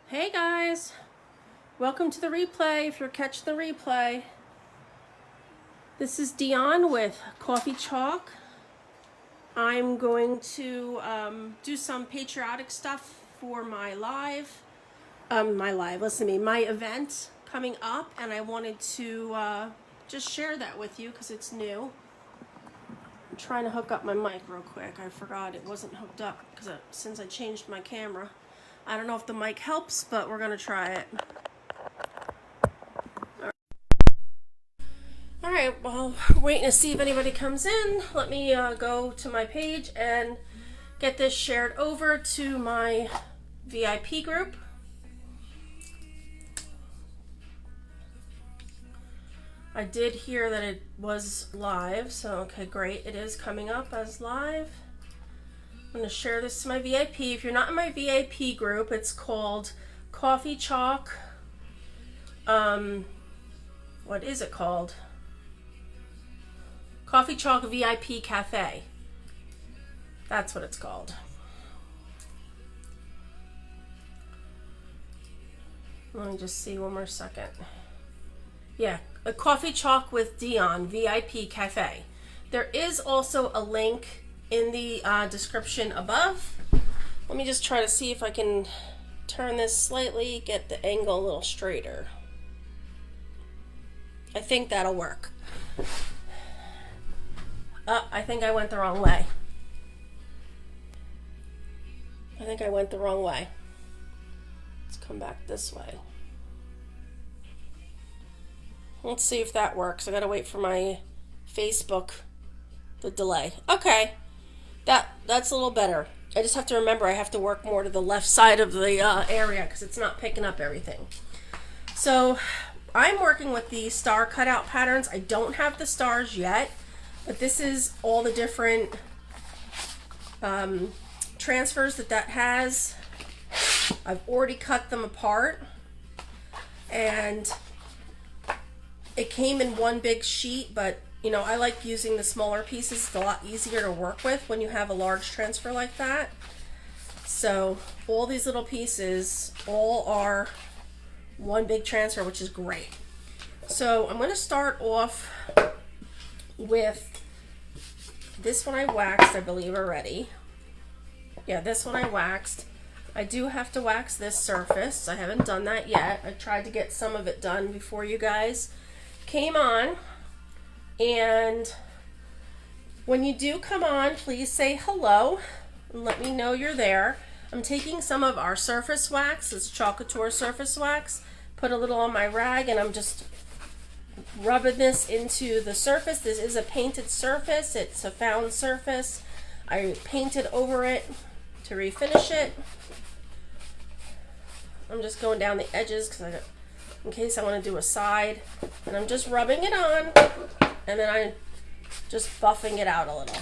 Hey guys, welcome to the replay if you're catching the replay. This is Dion with Coffee Chalk. I'm going to do some patriotic stuff for my my event coming up, and I wanted to just share that with you because it's new. I'm trying to hook up my mic real quick. I forgot it wasn't hooked up because since I changed my camera. I don't know if the mic helps, but we're going to try it. All right, well, waiting to see if anybody comes in. Let me go to my page and get this shared over to my VIP group. I did hear that it was live, so okay, great. It is coming up as live. I'm going to share this to my VIP. If you're not in my VIP group, it's called Coffee Chalk. What is it called? Coffee Chalk VIP Cafe. That's what it's called. Let me just see one more second. Yeah, a Coffee Chalk with Dion VIP Cafe. There is also a link in the description above. Let me just try to see if I can turn this slightly, get the angle a little straighter. I think that'll work. I think I went the wrong way. Let's come back this way. Let's see if that works. I gotta wait for my Facebook, the delay. Okay. That's a little better. I just have to remember I have to work more to the left side of the area because it's not picking up everything. So I'm working with the star cutout patterns. I don't have the stars yet, but this is all the different transfers that has. I've already cut them apart, and it came in one big sheet, but you know, I like using the smaller pieces. It's a lot easier to work with when you have a large transfer like that. So all these little pieces all are one big transfer, which is great. So I'm going to start off with this one I waxed, I believe, already. Yeah, this one I waxed. I do have to wax this surface. I haven't done that yet. I tried to get some of it done before you guys came on. And when you do come on, please say hello and let me know you're there. I'm taking some of our surface wax, it's Chalk Couture surface wax, put a little on my rag, and I'm just rubbing this into the surface. This is a painted surface, it's a found surface. I painted over it to refinish it. I'm just going down the edges because in case I want to do a side, and I'm just rubbing it on. And then I'm just buffing it out a little.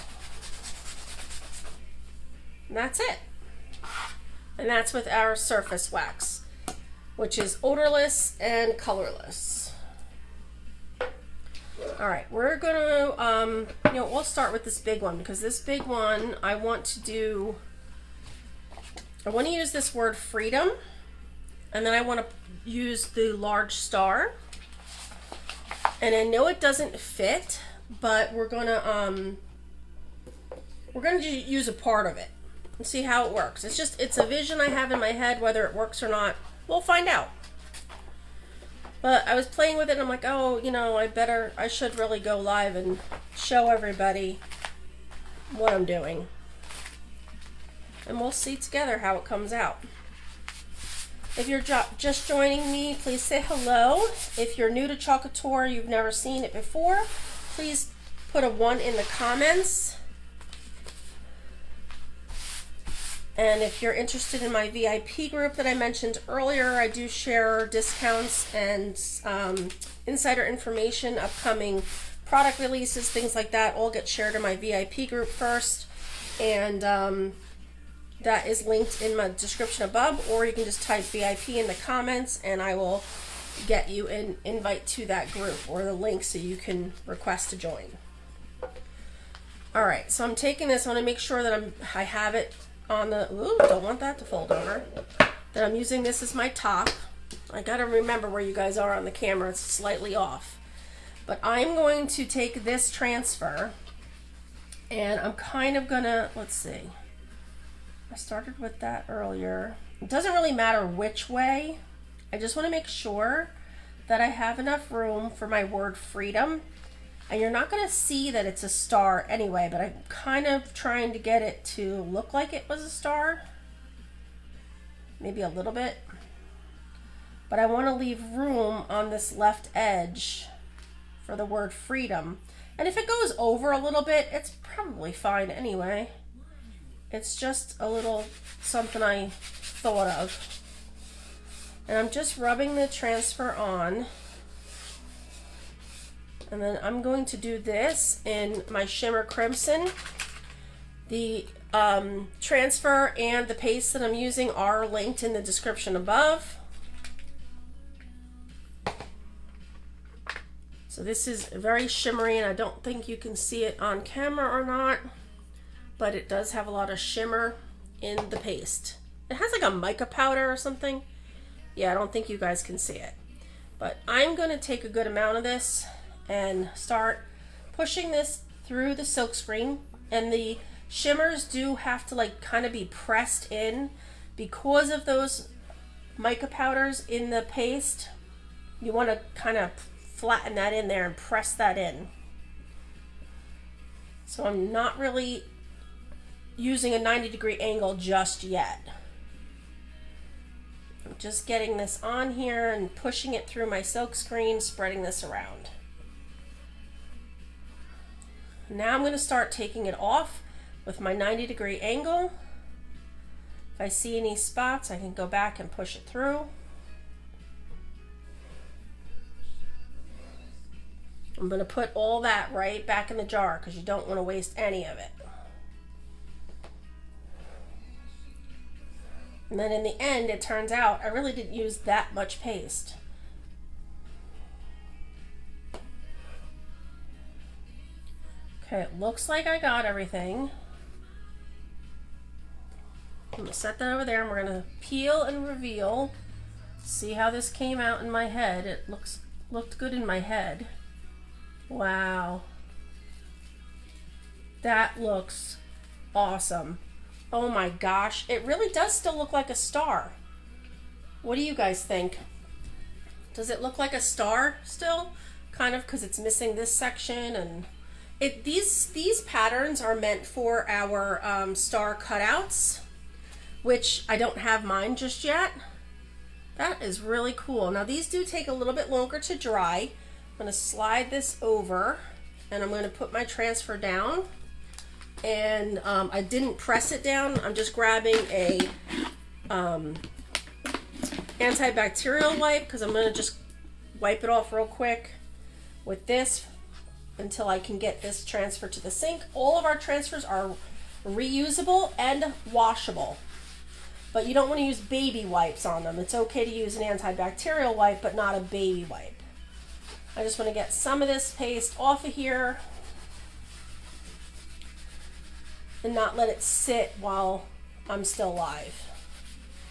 And that's it. And that's with our surface wax, which is odorless and colorless. All right, we're gonna, we'll start with this big one because this big one, I want to use this word freedom, and then I want to use the large star. And I know it doesn't fit, but we're gonna use a part of it and see how it works. It's a vision I have in my head. Whether it works or not, we'll find out. But I was playing with it and I'm like, oh, you know, I should really go live and show everybody what I'm doing. And we'll see together how it comes out. If you're just joining me, please say hello. If you're new to Chalk Couture, you've never seen it before, please put a 1 in the comments. And if you're interested in my VIP group that I mentioned earlier, I do share discounts and insider information, upcoming product releases, things like that, all get shared in my VIP group first. And that is linked in my description above, or you can just type VIP in the comments and I will get you an invite to that group or the link so you can request to join. All right, so I'm taking this, I want to make sure that I have it on the, ooh, don't want that to fold over. that I'm using this as my top. I gotta remember where you guys are on the camera, it's slightly off. But I'm going to take this transfer and I'm kind of gonna, let's see, I started with that earlier. It doesn't really matter which way. I just want to make sure that I have enough room for my word freedom. And you're not going to see that it's a star anyway, but I'm kind of trying to get it to look like it was a star. Maybe a little bit. But I want to leave room on this left edge for the word freedom. And if it goes over a little bit, it's probably fine anyway. It's just a little something I thought of. And I'm just rubbing the transfer on. And then I'm going to do this in my Shimmer Crimson. The transfer and the paste that I'm using are linked in the description above. So this is very shimmery, and I don't think you can see it on camera or not, but it does have a lot of shimmer in the paste. It has like a mica powder or something. Yeah, I don't think you guys can see it. But I'm going to take a good amount of this and start pushing this through the silkscreen. And the shimmers do have to like kind of be pressed in because of those mica powders in the paste. You want to kind of flatten that in there and press that in. So I'm not really using a 90-degree angle just yet. I'm just getting this on here and pushing it through my silk screen, spreading this around. Now I'm going to start taking it off with my 90-degree angle. If I see any spots, I can go back and push it through. I'm going to put all that right back in the jar because you don't want to waste any of it. And then in the end, it turns out I really didn't use that much paste. Okay, it looks like I got everything. I'm going to set that over there and we're going to peel and reveal. See how this came out in my head. It looked good in my head. Wow. That looks awesome. Oh my gosh, it really does still look like a star. What do you guys think? Does it look like a star still? Kind of, because it's missing this section, and these patterns are meant for our star cutouts, which I don't have mine just yet. That is really cool. Now these do take a little bit longer to dry. I'm going to slide this over and I'm going to put my transfer down. And I didn't press it down. I'm just grabbing a antibacterial wipe because I'm going to just wipe it off real quick with this until I can get this transfer to the sink. All of our transfers are reusable and washable, but you don't want to use baby wipes on them. It's okay to use an antibacterial wipe, but not a baby wipe. I just want to get some of this paste off of here and not let it sit while I'm still live.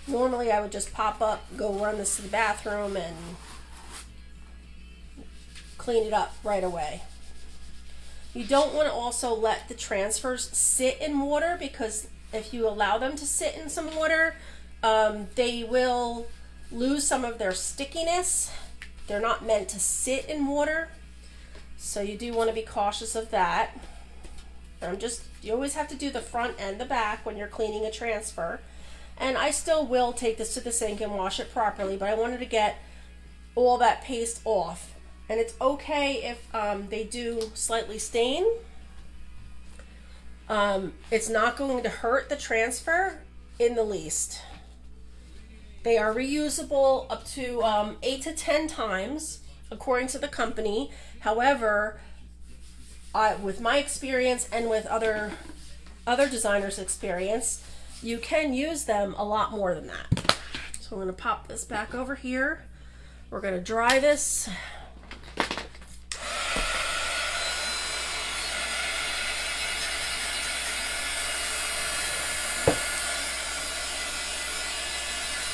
Normally I would just pop up, go run this to the bathroom and clean it up right away. You don't want to also let the transfers sit in water, because if you allow them to sit in some water, they will lose some of their stickiness. They're not meant to sit in water, so you do want to be cautious of that. You always have to do the front and the back when you're cleaning a transfer. And I still will take this to the sink and wash it properly, but I wanted to get all that paste off. And it's okay if they do slightly stain. It's not going to hurt the transfer in the least. They are reusable up to 8 to 10 times, according to the company. However, with my experience and with other designers' experience, you can use them a lot more than that. So I'm going to pop this back over here. We're going to dry this.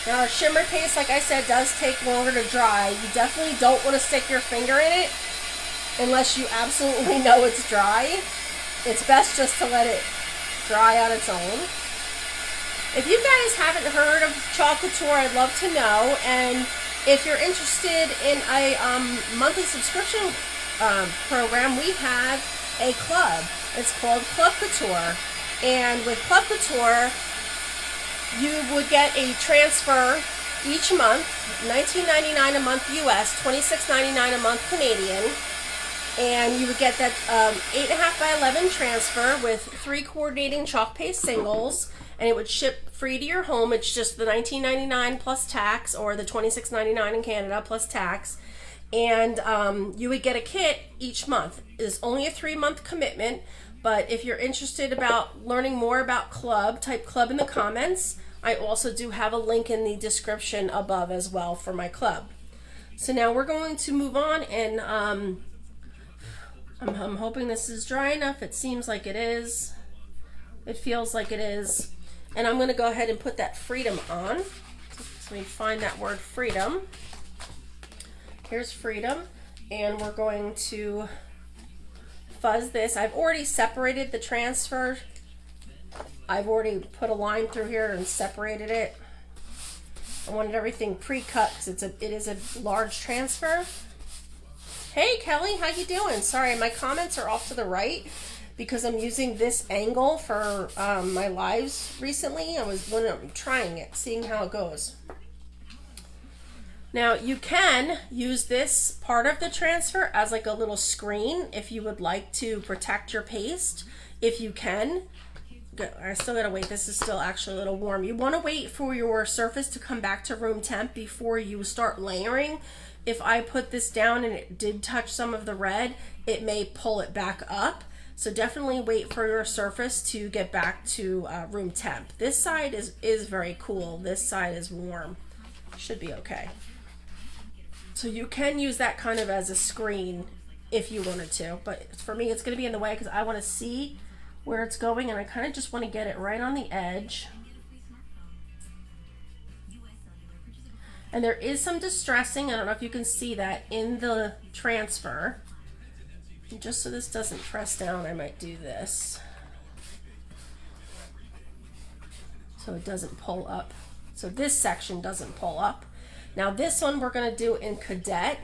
Now our shimmer paste, like I said, does take longer to dry. You definitely don't want to stick your finger in it unless you absolutely know it's dry. It's best just to let it dry on its own. If you guys haven't heard of Chalk Couture, I'd love to know. And if you're interested in a monthly subscription program, we have a club. It's called Chalk Couture. And with Chalk Couture, you would get a transfer each month, $19.99 a month US, $26.99 a month Canadian. And you would get that 8.5 by 11 transfer with 3 coordinating chalk paste singles, and it would ship free to your home. It's just the $19.99 plus tax, or the $26.99 in Canada plus tax. And you would get a kit each month. It's only a 3-month commitment, but if you're interested about learning more about club, type club in the comments. I also do have a link in the description above as well for my club. So now we're going to move on, and I'm hoping this is dry enough. It seems like it is. It feels like it is. And I'm going to go ahead and put that freedom on. So let me find that word freedom. Here's freedom. And we're going to fuzz this. I've already separated the transfer. I've already put a line through here and separated it. I wanted everything pre-cut because it is a large transfer. Hey Kelly, how you doing? Sorry, my comments are off to the right because I'm using this angle for my lives recently. I'm trying it, seeing how it goes. Now you can use this part of the transfer as like a little screen if you would like to protect your paste. If you can. I still gotta wait. This is still actually a little warm. You want to wait for your surface to come back to room temp before you start layering. If I put this down and it did touch some of the red, it may pull it back up. So definitely wait for your surface to get back to room temp. This side is very cool. This side is warm. Should be okay. So you can use that kind of as a screen if you wanted to. But for me, it's going to be in the way because I want to see where it's going, and I kind of just want to get it right on the edge. And there is some distressing, I don't know if you can see that, in the transfer. And just so this doesn't press down, I might do this. So it doesn't pull up. So this section doesn't pull up. Now this one we're going to do in Cadet.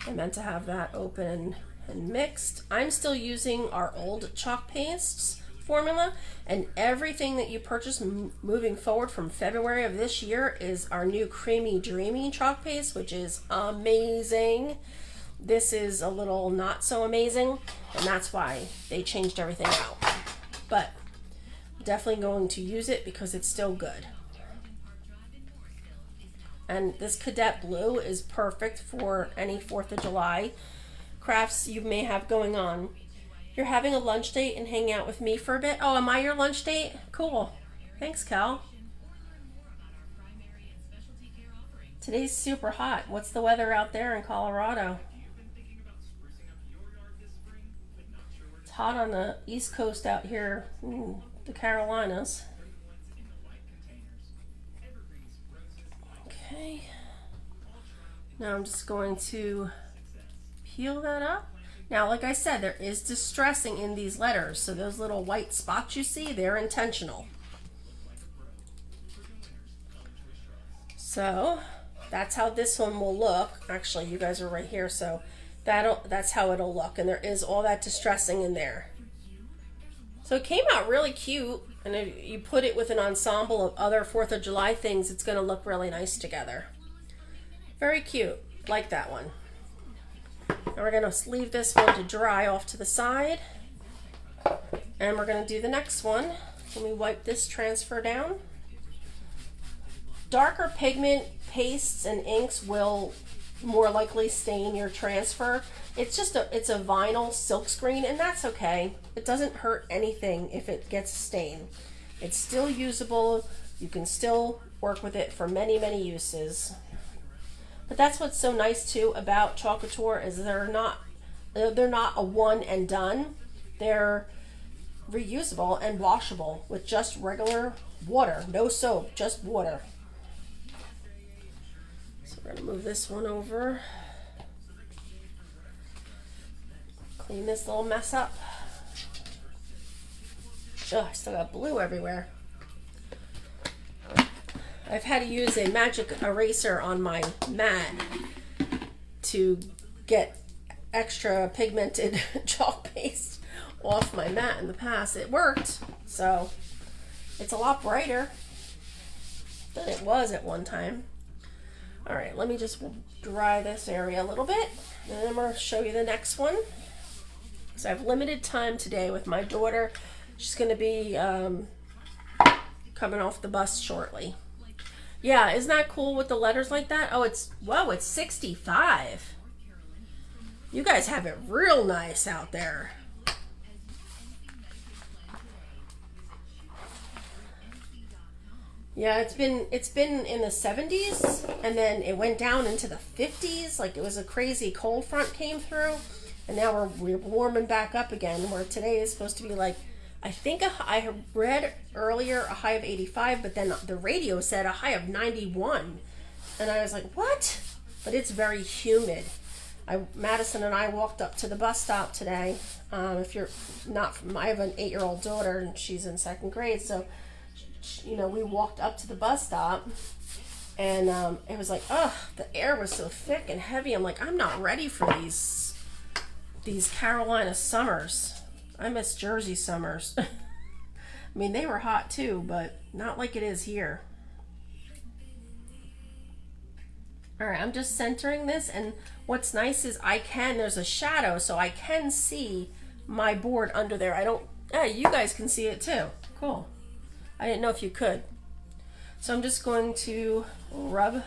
I meant to have that open and mixed. I'm still using our old chalk pastes formula, and everything that you purchase moving forward from February of this year is our new Creamy Dreamy chalk paste, which is amazing. This is a little not so amazing, and that's why they changed everything out. But definitely going to use it because it's still good. And this Cadet Blue is perfect for any 4th of July crafts you may have going on. You're having a lunch date and hanging out with me for a bit? Oh, am I your lunch date? Cool. Thanks, Cal. Today's super hot. What's the weather out there in Colorado? It's hot on the East Coast out here, the Carolinas. Okay. Now I'm just going to peel that up. Now, like I said, there is distressing in these letters, so those little white spots you see, they're intentional. So that's how this one will look. Actually, you guys are right here, so that's how it'll look, and there is all that distressing in there. So it came out really cute, and if you put it with an ensemble of other 4th of July things, it's going to look really nice together. Very cute. Like that one. Now we're going to leave this one to dry off to the side, and we're going to do the next one. Let me wipe this transfer down. Darker pigment pastes and inks will more likely stain your transfer. It's a vinyl silk screen, and that's okay. It doesn't hurt anything if it gets stained. It's still usable. You can still work with it for many, many uses. But that's what's so nice too about Chalk Couture is they're not a one and done. They're reusable and washable with just regular water, no soap, just water. So we're gonna move this one over. Clean this little mess up. Ugh, I still got blue everywhere. I've had to use a magic eraser on my mat to get extra pigmented chalk paste off my mat in the past. It worked, so it's a lot brighter than it was at one time. All right, let me just dry this area a little bit, and then I'm going to show you the next one. So I have limited time today with my daughter. She's going to be coming off the bus shortly. Yeah, isn't that cool with the letters like that? Oh, it's 65. You guys have it real nice out there. Yeah, it's been in the 70s, and then it went down into the 50s. Like, it was a crazy cold front came through, and now we're warming back up again, where today is supposed to be like, I think I read earlier a high of 85, but then the radio said a high of 91. And I was like, what? But it's very humid. Madison and I walked up to the bus stop today. If you're not from, I have an 8-year-old daughter and she's in 2nd grade. So, you know, we walked up to the bus stop and it was like, oh, the air was so thick and heavy. I'm like, I'm not ready for these Carolina summers. I miss Jersey summers. I mean, they were hot too, but not like it is here. All right, I'm just centering this, and what's nice is there's a shadow, so I can see my board under there. You guys can see it too. Cool. I didn't know if you could. So I'm just going to rub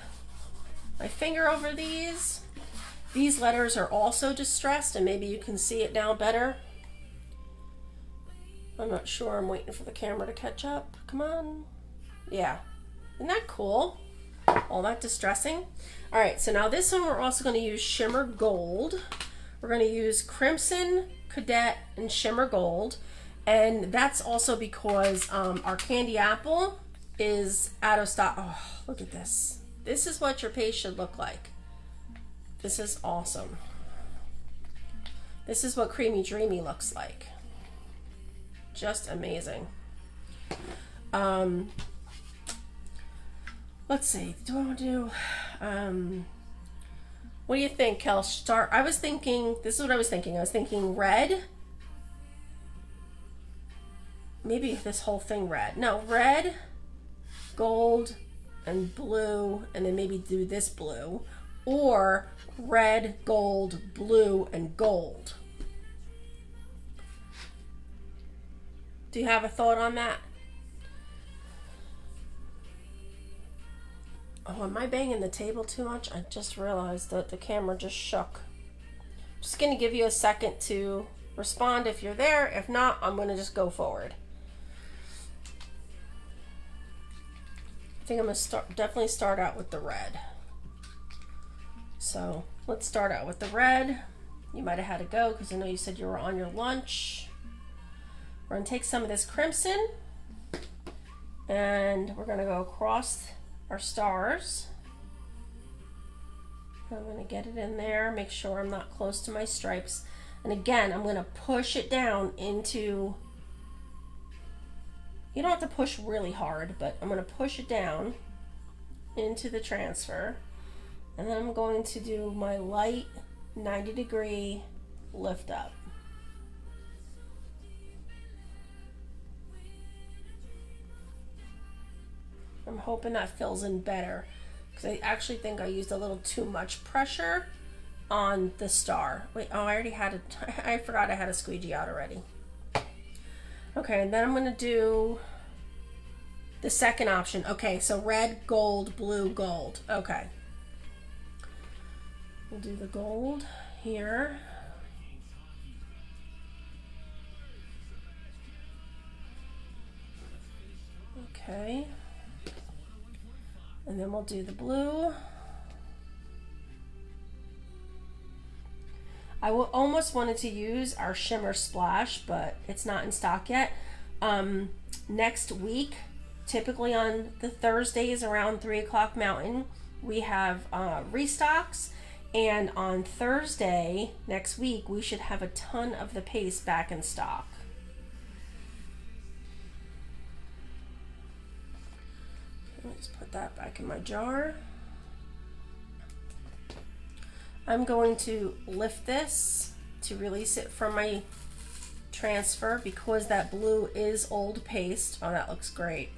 my finger over these. These letters are also distressed, and maybe you can see it now better. I'm not sure. I'm waiting for the camera to catch up. Come on. Yeah. Isn't that cool? All that distressing. All right, so now this one we're also going to use Shimmer Gold. We're going to use Crimson, Cadet, and Shimmer Gold. And that's also because our Candy Apple is out of stock. Oh, look at this. This is what your paste should look like. This is awesome. This is what Creamy Dreamy looks like. Just amazing. Let's see. Do I want to do? What do you think, Kel? Start. I was thinking. This is what I was thinking. I was thinking red. Maybe this whole thing red. No, red, gold, and blue, and then maybe do this blue, or red, gold, blue, and gold. Do you have a thought on that? Oh, am I banging the table too much? I just realized that the camera just shook. I'm just going to give you a second to respond if you're there. If not, I'm going to just go forward. I think I'm going to definitely start out with the red. So let's start out with the red. You might have had to go because I know you said you were on your lunch. We're going to take some of this crimson and we're going to go across our stars. I'm going to get it in there, make sure I'm not close to my stripes. And again, I'm going to push it down into, you don't have to push really hard, but I'm going to push it down into the transfer. And then I'm going to do my light 90-degree lift up. I'm hoping that fills in better because I actually think I used a little too much pressure on the star. Wait, oh, I already had it. I forgot I had a squeegee out already. Okay, and then I'm going to do the second option. Okay, so red, gold, blue, gold. Okay. We'll do the gold here. Okay. And then we'll do the blue. I almost wanted to use our shimmer splash, but it's not in stock yet. Next week, typically on the Thursdays around 3 o'clock Mountain, we have restocks. And on Thursday next week, we should have a ton of the paste back in stock. Let's put that back in my jar. I'm going to lift this to release it from my transfer because that blue is old paste. Oh, that looks great.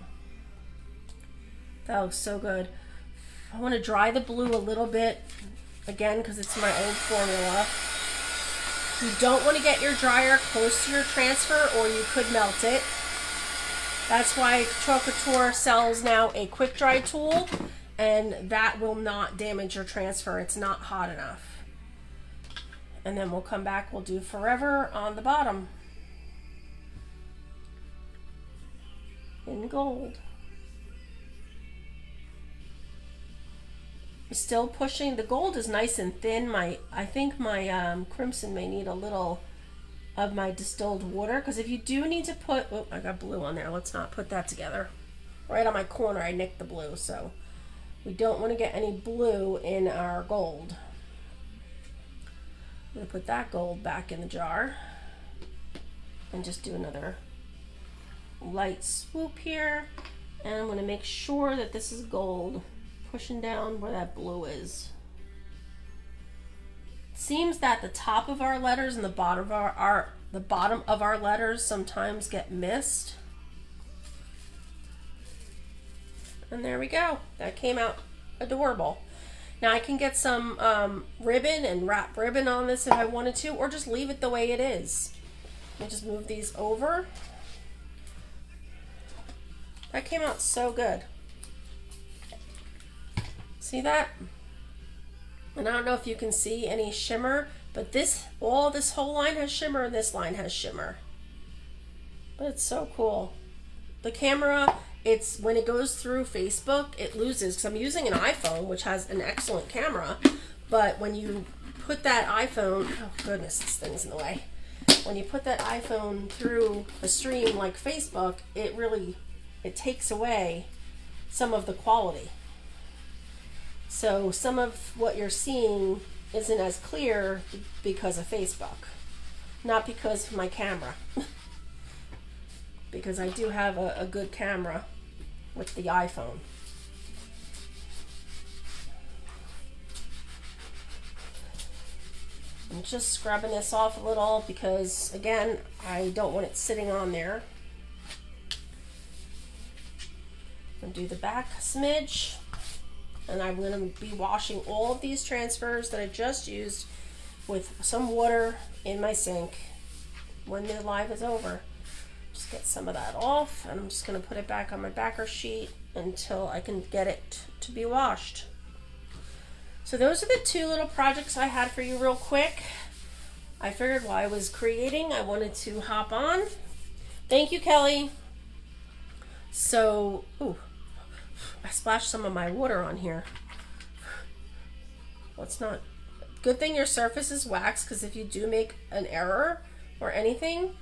That looks so good. I want to dry the blue a little bit again because it's my old formula. You don't want to get your dryer close to your transfer or you could melt it. That's why Chalk Couture sells now a quick dry tool, and that will not damage your transfer. It's not hot enough. And then we'll come back, we'll do Forever on the bottom in gold. Still pushing. The gold is nice and thin. I think my crimson may need a little of my distilled water, because if you do need to put, oh, I got blue on there. Let's not put that together. Right on my corner, I nicked the blue, so we don't want to get any blue in our gold. I'm going to put that gold back in the jar and just do another light swoop here. And I'm going to make sure that this is gold, pushing down where that blue is. It seems that the top of our letters and the bottom of our letters sometimes get missed. And there we go. That came out adorable. Now I can get some ribbon and wrap ribbon on this if I wanted to, or just leave it the way it is. Let me just move these over. That came out so good. See that? And I don't know if you can see any shimmer, but this whole line has shimmer and this line has shimmer. But it's so cool. The camera, it's when it goes through Facebook, it loses, because I'm using an iPhone, which has an excellent camera, but when you put that iPhone, oh goodness, this thing's in the way. When you put that iPhone through a stream like Facebook, it takes away some of the quality. So some of what you're seeing isn't as clear because of Facebook, not because of my camera. Because I do have a good camera with the iPhone. I'm just scrubbing this off a little because, again, I don't want it sitting on there. I'm going to do the back smidge. And I'm going to be washing all of these transfers that I just used with some water in my sink when the live is over. Just get some of that off, and I'm just going to put it back on my backer sheet until I can get it to be washed. So those are the two little projects I had for you real quick. I figured while I was creating, I wanted to hop on. Thank you, Kelly. So, ooh, I splashed some of my water on here. Let's not. Good thing your surface is wax, because if you do make an error or anything,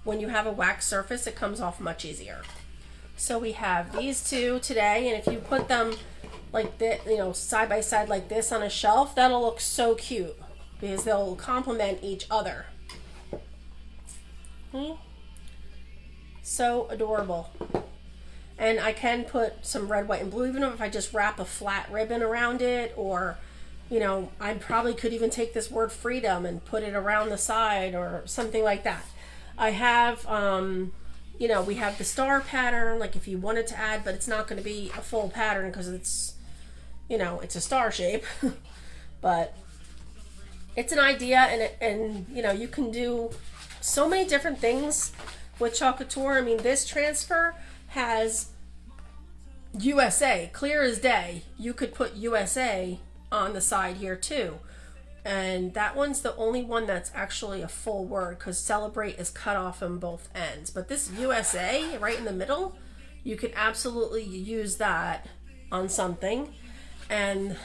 when you have a wax surface, it comes off much easier. So we have these two today, and if you put them like this, you know, side by side like this on a shelf, that'll look so cute because they'll complement each other. So adorable. And I can put some red, white, and blue, even if I just wrap a flat ribbon around it, or, you know, I probably could even take this word freedom and put it around the side or something like that. I have, you know, we have the star pattern, like if you wanted to add, but it's not going to be a full pattern because it's, you know, it's a star shape. But it's an idea, and you know, you can do so many different things with Chalk Couture. I mean, this transfer has USA, clear as day. You could put USA on the side here too. And that one's the only one that's actually a full word, because celebrate is cut off on both ends. But this USA right in the middle, you could absolutely use that on something. And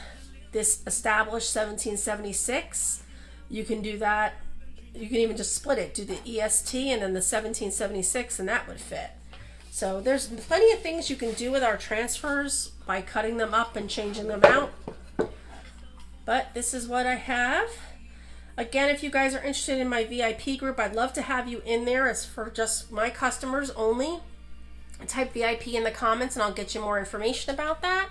this established 1776, you can do that. You can even just split it, do the EST and then the 1776, and that would fit. So there's plenty of things you can do with our transfers by cutting them up and changing them out. But this is what I have. Again, if you guys are interested in my VIP group, I'd love to have you in there. It's for just my customers only. Type VIP in the comments and I'll get you more information about that.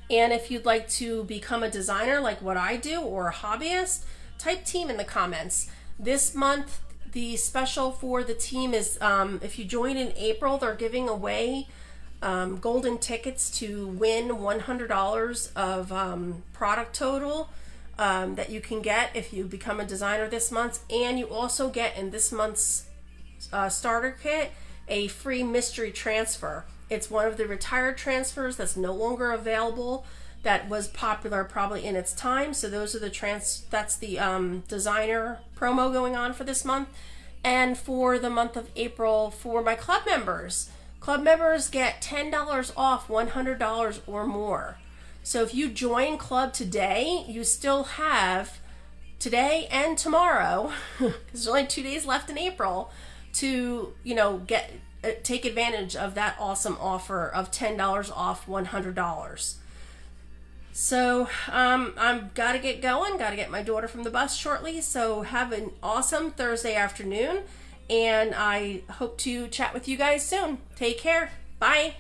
And if you'd like to become a designer like what I do, or a hobbyist, type team in the comments. This month, the special for the team is if you join in April, they're giving away golden tickets to win $100 of product total that you can get if you become a designer this month. And you also get in this month's starter kit a free mystery transfer. It's one of the retired transfers that's no longer available, that was popular probably in its time. So those are the that's the designer promo going on for this month. And for the month of April, for my club members get $10 off $100 or more. So if you join club today, you still have today and tomorrow, because there's only 2 days left in April, to take advantage of that awesome offer of $10 off $100. So I'm gotta get going, gotta get my daughter from the bus shortly. So have an awesome Thursday afternoon, and I hope to chat with you guys soon. Take care. Bye.